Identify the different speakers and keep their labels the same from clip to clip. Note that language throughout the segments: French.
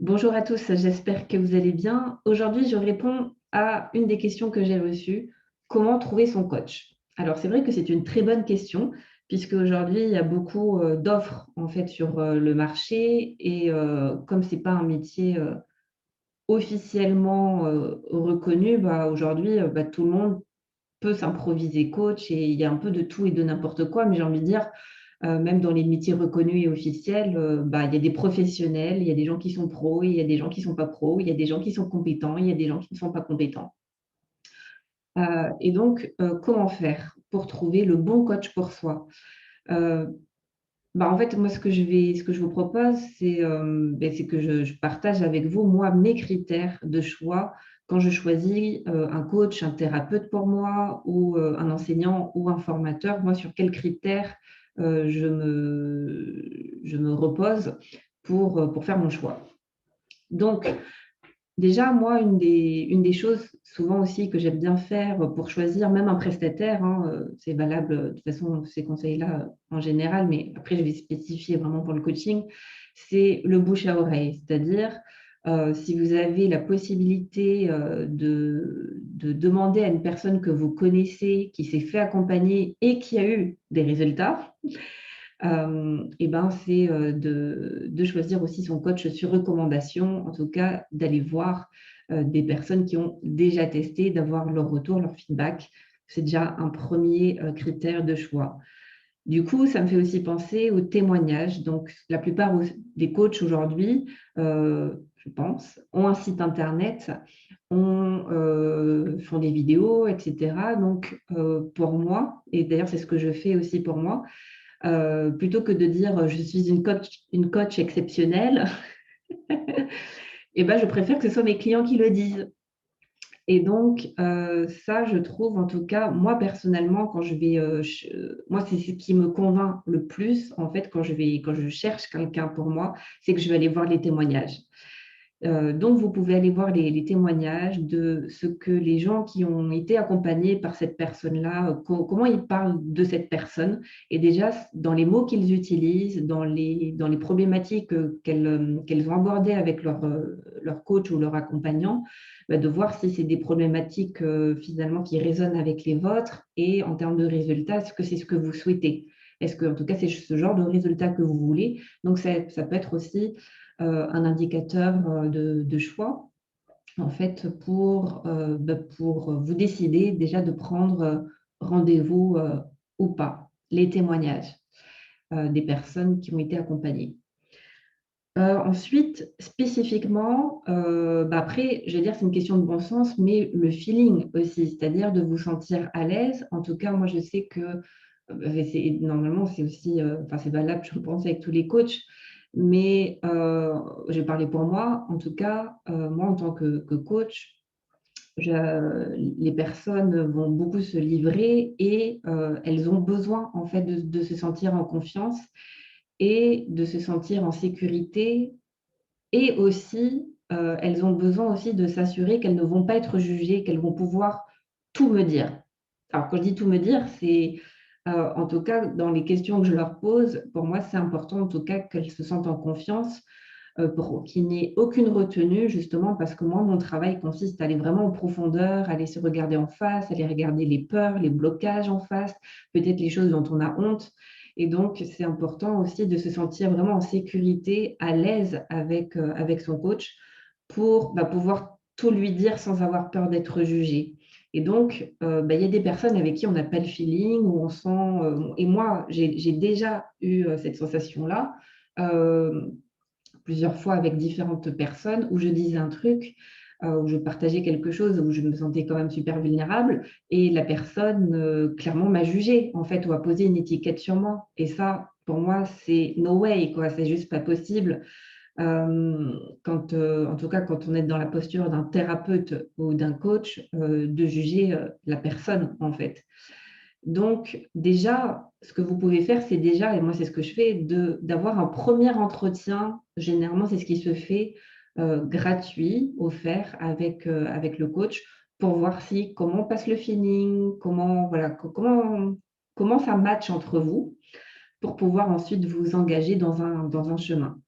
Speaker 1: Bonjour à tous, j'espère que vous allez bien. Aujourd'hui, je réponds à une des questions que j'ai reçues. Comment trouver son coach? Alors, c'est vrai que c'est une très bonne question, puisque aujourd'hui, il y a beaucoup d'offres en fait sur le marché et comme c'est pas un métier officiellement reconnu, bah, aujourd'hui, bah, tout le monde peut s'improviser coach et il y a un peu de tout et de n'importe quoi, mais j'ai envie de dire, même dans les métiers reconnus et officiels, bah, il y a des professionnels, il y a des gens qui sont pros, il y a des gens qui ne sont pas pros, il y a des gens qui sont compétents, il y a des gens qui ne sont pas compétents. Et donc, comment faire pour trouver le bon coach pour soi? Heu, Bah, en fait, moi, ce que je vous propose, c'est, c'est que je partage avec vous, moi, mes critères de choix quand je choisis, un coach, un thérapeute pour moi ou, un enseignant ou un formateur. Moi, sur quels critères, je me repose pour faire mon choix. Donc déjà, moi, une des choses souvent aussi que j'aime bien faire pour choisir même un prestataire, hein, c'est valable, de toute façon, ces conseils-là, en général, mais après je vais spécifier vraiment pour le coaching, c'est le bouche à oreille. C'est-à-dire, si vous avez la possibilité, de demander à une personne que vous connaissez, qui s'est fait accompagner et qui a eu des résultats, et ben, c'est, de choisir aussi son coach sur recommandation, en tout cas d'aller voir, des personnes qui ont déjà testé, d'avoir leur retour, leur feedback. C'est déjà un premier critère de choix. Du coup, ça me fait aussi penser aux témoignages. Donc la plupart des coachs aujourd'hui, je pense, ont un site internet, font des vidéos et cetera. Donc pour moi et d'ailleurs c'est ce que je fais aussi pour moi, plutôt que de dire, «Je suis une coach exceptionnelle», et ben, je préfère que ce soit mes clients qui le disent. Et donc ça, je trouve, en tout cas, moi, personnellement, quand je vais, moi, c'est ce qui me convainc le plus, en fait, quand je cherche quelqu'un pour moi, c'est que je vais aller voir les témoignages. Donc vous pouvez aller voir les témoignages de ce que les gens qui ont été accompagnés par cette personne-là, comment ils parlent de cette personne et déjà dans les mots qu'ils utilisent, dans les problématiques, qu'elles ont abordées avec leur coach ou leur accompagnant, bah, de voir si c'est des problématiques, finalement qui résonnent avec les vôtres et en termes de résultats, est-ce que c'est ce que vous souhaitez? Est-ce que en tout cas, c'est ce genre de résultat que vous voulez? Donc ça peut être aussi un indicateur de choix, en fait, pour vous décider déjà de prendre rendez-vous ou pas, les témoignages des personnes qui ont été accompagnées. Ensuite, spécifiquement, bah, après, je vais dire, c'est une question de bon sens, mais le feeling aussi, c'est-à-dire de vous sentir à l'aise. En tout cas, moi, je sais que, normalement, c'est aussi, enfin, c'est valable, je pense, avec tous les coachs, mais je vais parler pour moi. En tout cas, moi, en tant que coach, les personnes vont beaucoup se livrer et elles ont besoin, en fait, de se sentir en confiance et de se sentir en sécurité et aussi, elles ont besoin aussi de s'assurer qu'elles ne vont pas être jugées, qu'elles vont pouvoir tout me dire. Alors quand je dis tout me dire, c'est, en tout cas dans les questions que je leur pose, pour moi c'est important en tout cas qu'elles se sentent en confiance, pour qu'il n'y ait aucune retenue justement parce que moi mon travail consiste à aller vraiment en profondeur, aller se regarder en face, aller regarder les peurs, les blocages en face, peut-être les choses dont on a honte. Et donc, c'est important aussi de se sentir vraiment en sécurité, à l'aise avec, avec son coach pour, bah, pouvoir tout lui dire sans avoir peur d'être jugé. Et donc, bah, il y a des personnes avec qui on n'a pas le feeling, où on sent, et moi, j'ai déjà eu, cette sensation-là, hem, plusieurs fois avec différentes personnes où je disais un truc, où je partageais quelque chose, où je me sentais quand même super vulnérable et la personne, clairement m'a jugée en fait ou a posé une étiquette sur moi et ça, pour moi, c'est no way quoi, c'est juste pas possible. Quand, en tout cas, quand on est dans la posture d'un thérapeute ou d'un coach, de juger, la personne en fait. Donc déjà, ce que vous pouvez faire, c'est déjà et moi c'est ce que je fais, d'avoir un premier entretien. Généralement, c'est ce qui se fait, gratuit, offert avec le coach pour voir si comment passe le feeling, comment voilà, comment ça match entre vous pour pouvoir ensuite vous engager dans un chemin.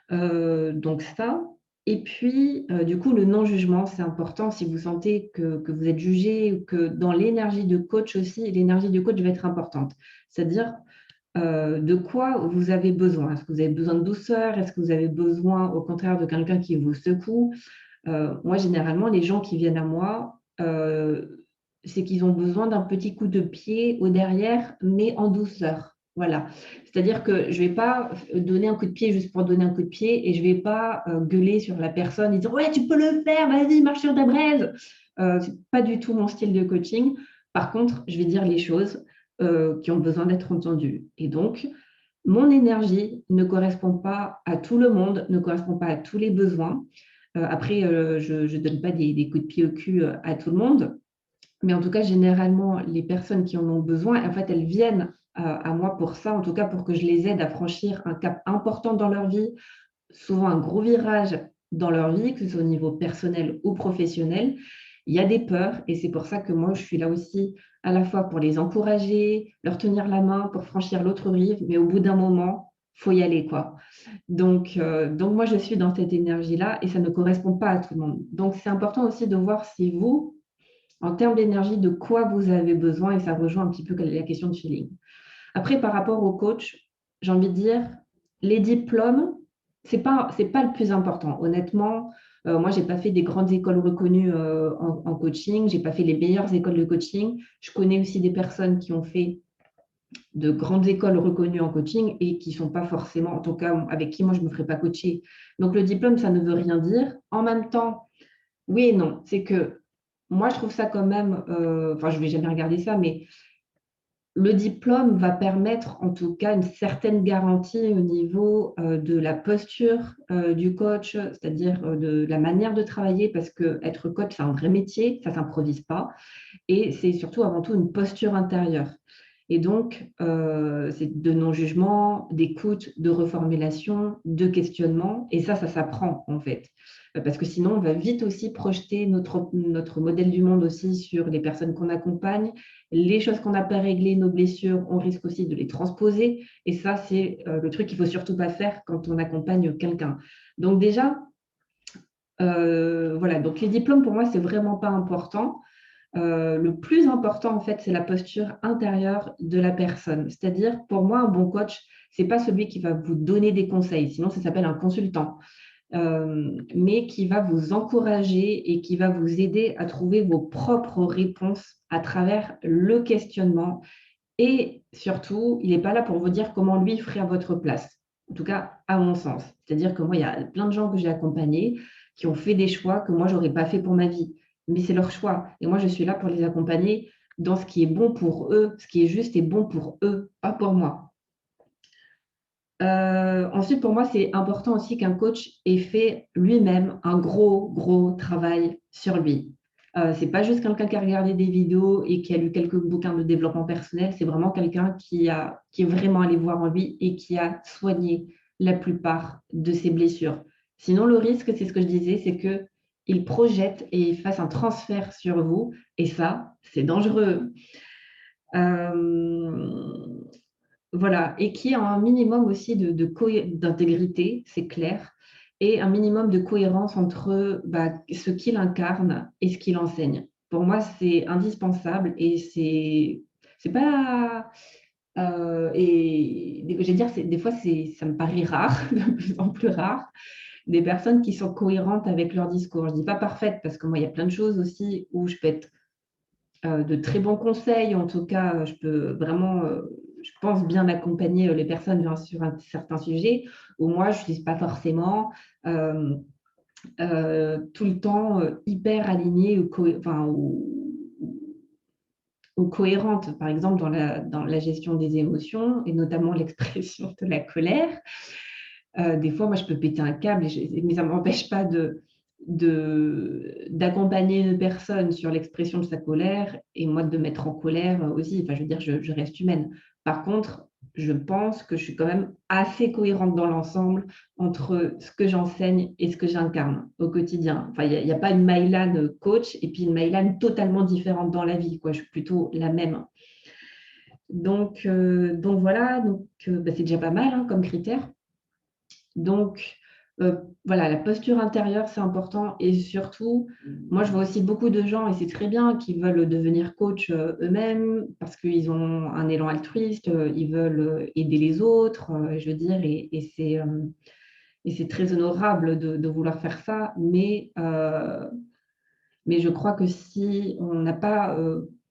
Speaker 1: Donc ça. Et puis, du coup, le non-jugement, c'est important si vous sentez que vous êtes jugé ou que dans l'énergie de coach aussi, l'énergie du coach va être importante. C'est-à-dire, de quoi vous avez besoin. Est-ce que vous avez besoin de douceur? Est-ce que vous avez besoin, au contraire, de quelqu'un qui vous secoue? Moi, généralement, les gens qui viennent à moi, c'est qu'ils ont besoin d'un petit coup de pied au derrière, mais en douceur. Voilà. C'est-à-dire que je ne vais pas donner un coup de pied juste pour donner un coup de pied et je ne vais pas gueuler sur la personne et dire ouais, tu peux le faire, vas-y, marche sur ta braise. Ce n'est pas du tout mon style de coaching. Par contre, je vais dire les choses qui ont besoin d'être entendues. Et donc, mon énergie ne correspond pas à tout le monde, ne correspond pas à tous les besoins. Après, je ne donne pas des coups de pied au cul à tout le monde, mais en tout cas, généralement, les personnes qui en ont besoin, en fait, elles viennent à moi pour ça, en tout cas pour que je les aide à franchir un cap important dans leur vie, souvent un gros virage dans leur vie, que ce soit au niveau personnel ou professionnel. Il y a des peurs et c'est pour ça que moi, je suis là aussi à la fois pour les encourager, leur tenir la main pour franchir l'autre rive, mais au bout d'un moment, il faut y aller, quoi. Donc, moi, je suis dans cette énergie-là et ça ne correspond pas à tout le monde. Donc, c'est important aussi de voir si vous, en termes d'énergie, de quoi vous avez besoin et ça rejoint un petit peu la question de feeling. Après, par rapport au coach, j'ai envie de dire, les diplômes, c'est pas le plus important. Honnêtement, moi, je n'ai pas fait des grandes écoles reconnues en coaching, je n'ai pas fait les meilleures écoles de coaching. Je connais aussi des personnes qui ont fait de grandes écoles reconnues en coaching et qui ne sont pas forcément, en tout cas, avec qui moi, je ne me ferai pas coacher. Donc, le diplôme, ça ne veut rien dire. En même temps, oui et non. C'est que moi, je trouve ça quand même, enfin, je ne vais jamais regarder ça, mais le diplôme va permettre en tout cas une certaine garantie au niveau de la posture du coach, c'est-à-dire de la manière de travailler, parce que être coach, c'est un vrai métier, ça ne s'improvise pas. Et c'est surtout avant tout une posture intérieure. Et donc, c'est de non-jugement, d'écoute, de reformulation, de questionnement. Et ça s'apprend en fait. Parce que sinon, on va vite aussi projeter notre modèle du monde aussi sur les personnes qu'on accompagne. Les choses qu'on n'a pas réglées, nos blessures, on risque aussi de les transposer. Et ça, c'est le truc qu'il ne faut surtout pas faire quand on accompagne quelqu'un. Donc déjà, voilà. Donc les diplômes, pour moi, c'est vraiment pas important. Le plus important, en fait, c'est la posture intérieure de la personne. C'est-à-dire, pour moi, un bon coach, c'est pas celui qui va vous donner des conseils, sinon ça s'appelle un consultant, mais qui va vous encourager et qui va vous aider à trouver vos propres réponses à travers le questionnement. Et surtout, il n'est pas là pour vous dire comment lui ferait à votre place. En tout cas, à mon sens. C'est-à-dire que moi, il y a plein de gens que j'ai accompagnés qui ont fait des choix que moi, je n'aurais pas fait pour ma vie. Mais c'est leur choix. Et moi, je suis là pour les accompagner dans ce qui est bon pour eux, ce qui est juste et bon pour eux, pas pour moi. Ensuite, pour moi, c'est important aussi qu'un coach ait fait lui-même un gros, gros travail sur lui. C'est pas juste quelqu'un qui a regardé des vidéos et qui a lu quelques bouquins de développement personnel, c'est vraiment quelqu'un qui est vraiment allé voir en lui et qui a soigné la plupart de ses blessures. Sinon, le risque, c'est ce que je disais, c'est qu'il projette et il fasse un transfert sur vous et ça, c'est dangereux. Euh, voilà, et qui a un minimum aussi d'intégrité, c'est clair, et un minimum de cohérence entre ce qu'il incarne et ce qu'il enseigne. Pour moi, c'est indispensable et c'est pas. Et je vais dire, des fois, ça me paraît rare, de plus en plus rare, des personnes qui sont cohérentes avec leur discours. Je ne dis pas parfaite, parce que moi, il y a plein de choses aussi où je peux être de très bons conseils. En tout cas, je peux vraiment, je pense bien accompagner les personnes sur un certain sujet où moi, je ne suis pas forcément euh, tout le temps hyper alignée ou cohérente. Par exemple, dans la gestion des émotions et notamment l'expression de la colère. Des fois, moi, je peux péter un câble, mais ça ne m'empêche pas d'accompagner une personne sur l'expression de sa colère et moi de me mettre en colère aussi. Enfin, je veux dire, je reste humaine. Par contre, je pense que je suis quand même assez cohérente dans l'ensemble entre ce que j'enseigne et ce que j'incarne au quotidien. Enfin, il n'y a pas une Maïlane coach et puis une Maïlane totalement différente dans la vie, quoi. Je suis plutôt la même. Donc voilà, c'est déjà pas mal hein, comme critère. Donc, Voilà, la posture intérieure, c'est important et surtout, moi, je vois aussi beaucoup de gens et c'est très bien qui veulent devenir coach, eux-mêmes parce qu'ils ont un élan altruiste, ils veulent, aider les autres, je veux dire et c'est très honorable de vouloir faire ça, mais je crois que si on n'a pas,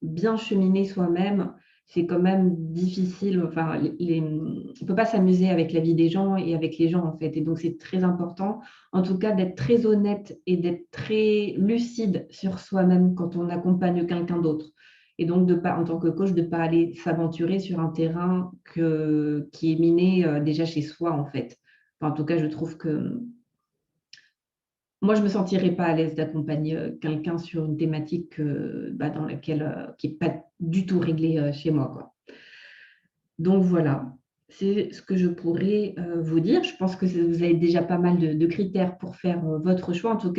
Speaker 1: bien cheminé soi-même, c'est quand même difficile, enfin on peut pas s'amuser avec la vie des gens et avec les gens, en fait et donc c'est très important, en tout cas, d'être très honnête et d'être très lucide sur soi-même quand on accompagne quelqu'un d'autre et donc de pas en tant que coach, de pas aller s'aventurer sur un terrain qui est miné, déjà chez soi, en fait. Enfin, en tout cas, je trouve que moi, je me sentirais pas à l'aise d'accompagner, quelqu'un sur une thématique, dans laquelle, qui est pas du tout réglée, chez moi, quoi. Donc voilà, c'est ce que je pourrais, vous dire. Je pense que vous avez déjà pas mal de critères pour faire, votre choix. En tout cas